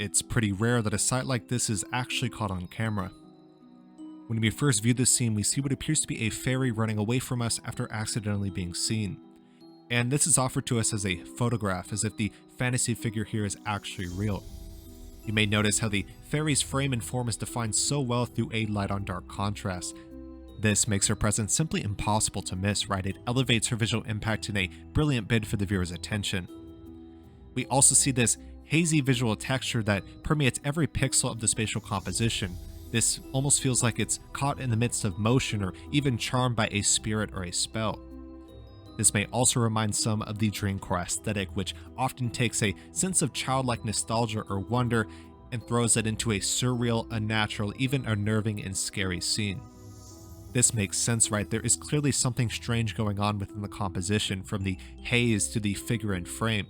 It's pretty rare that a sight like this is actually caught on camera. When we first view this scene, we see what appears to be a fairy running away from us after accidentally being seen. And this is offered to us as a photograph, as if the fantasy figure here is actually real. You may notice how the fairy's frame and form is defined so well through a light on dark contrast. This makes her presence simply impossible to miss, right? It elevates her visual impact in a brilliant bid for the viewer's attention. We also see this hazy visual texture that permeates every pixel of the spatial composition. This almost feels like it's caught in the midst of motion or even charmed by a spirit or a spell. This may also remind some of the dreamcore aesthetic, which often takes a sense of childlike nostalgia or wonder and throws it into a surreal, unnatural, even unnerving and scary scene. This makes sense, right? There is clearly something strange going on within the composition, from the haze to the figure and frame.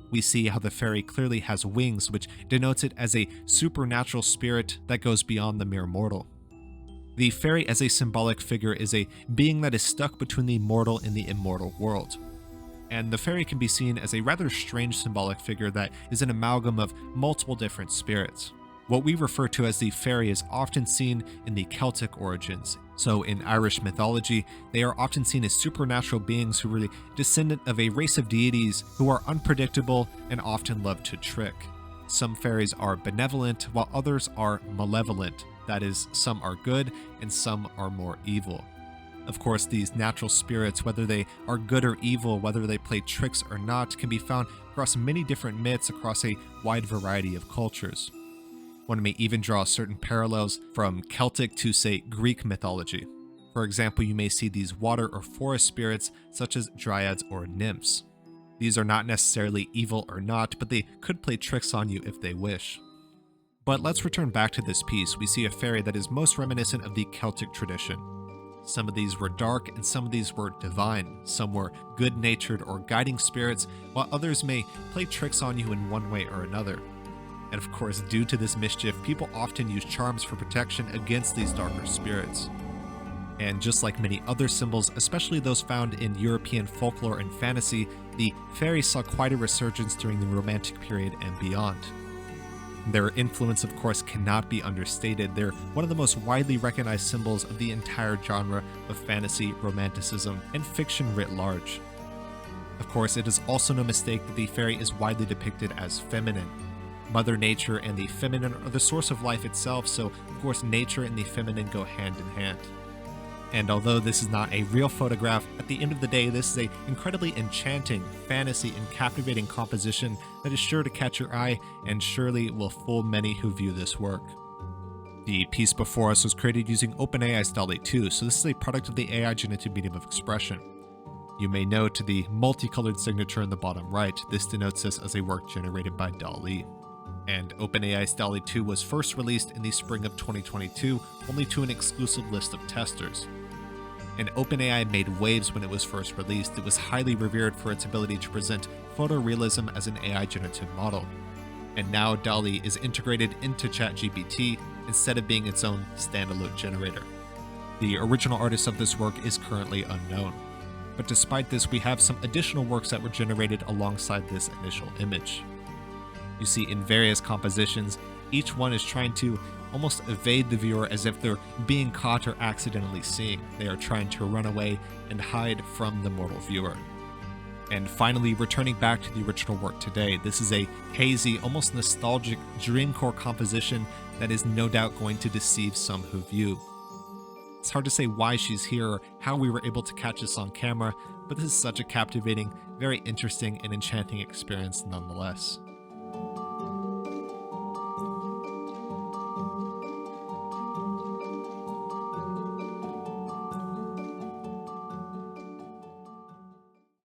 We see how the fairy clearly has wings, which denotes it as a supernatural spirit that goes beyond the mere mortal. The fairy as a symbolic figure is a being that is stuck between the mortal and the immortal world. And the fairy can be seen as a rather strange symbolic figure that is an amalgam of multiple different spirits. What we refer to as the fairy is often seen in the Celtic origins. So in Irish mythology, they are often seen as supernatural beings who are the descendant of a race of deities who are unpredictable and often love to trick. Some fairies are benevolent, while others are malevolent. That is, some are good and some are more evil. Of course, these natural spirits, whether they are good or evil, whether they play tricks or not, can be found across many different myths across a wide variety of cultures. One may even draw certain parallels from Celtic to, say, Greek mythology. For example, you may see these water or forest spirits such as dryads or nymphs. These are not necessarily evil or not, but they could play tricks on you if they wish. But let's return back to this piece. We see a fairy that is most reminiscent of the Celtic tradition. Some of these were dark and some of these were divine. Some were good-natured or guiding spirits, while others may play tricks on you in one way or another. And of course, due to this mischief, people often use charms for protection against these darker spirits. And just like many other symbols, especially those found in European folklore and fantasy, the fairy saw quite a resurgence during the Romantic period and beyond. Their influence, of course, cannot be understated. They're one of the most widely recognized symbols of the entire genre of fantasy, romanticism, and fiction writ large. Of course, it is also no mistake that the fairy is widely depicted as feminine. Mother Nature and the feminine are the source of life itself, so of course nature and the feminine go hand in hand. And although this is not a real photograph, at the end of the day this is an incredibly enchanting, fantasy, and captivating composition that is sure to catch your eye and surely will fool many who view this work. The piece before us was created using OpenAI's DALL-E II, so this is a product of the AI Generative medium of expression. You may note the multicolored signature in the bottom right. This denotes this as a work generated by DALL-E. And OpenAI's DALL-E II was first released in the spring of 2022, only to an exclusive list of testers. And OpenAI made waves when it was first released. It was highly revered for its ability to present photorealism as an AI generative model. And now DALL-E is integrated into ChatGPT instead of being its own standalone generator. The original artist of this work is currently unknown. But despite this, we have some additional works that were generated alongside this initial image. You see, in various compositions, each one is trying to almost evade the viewer as if they're being caught or accidentally seeing. They are trying to run away and hide from the mortal viewer. And finally, returning back to the original work today, this is a hazy, almost nostalgic dreamcore composition that is no doubt going to deceive some who view. It's hard to say why she's here or how we were able to catch this on camera, but this is such a captivating, very interesting and enchanting experience nonetheless.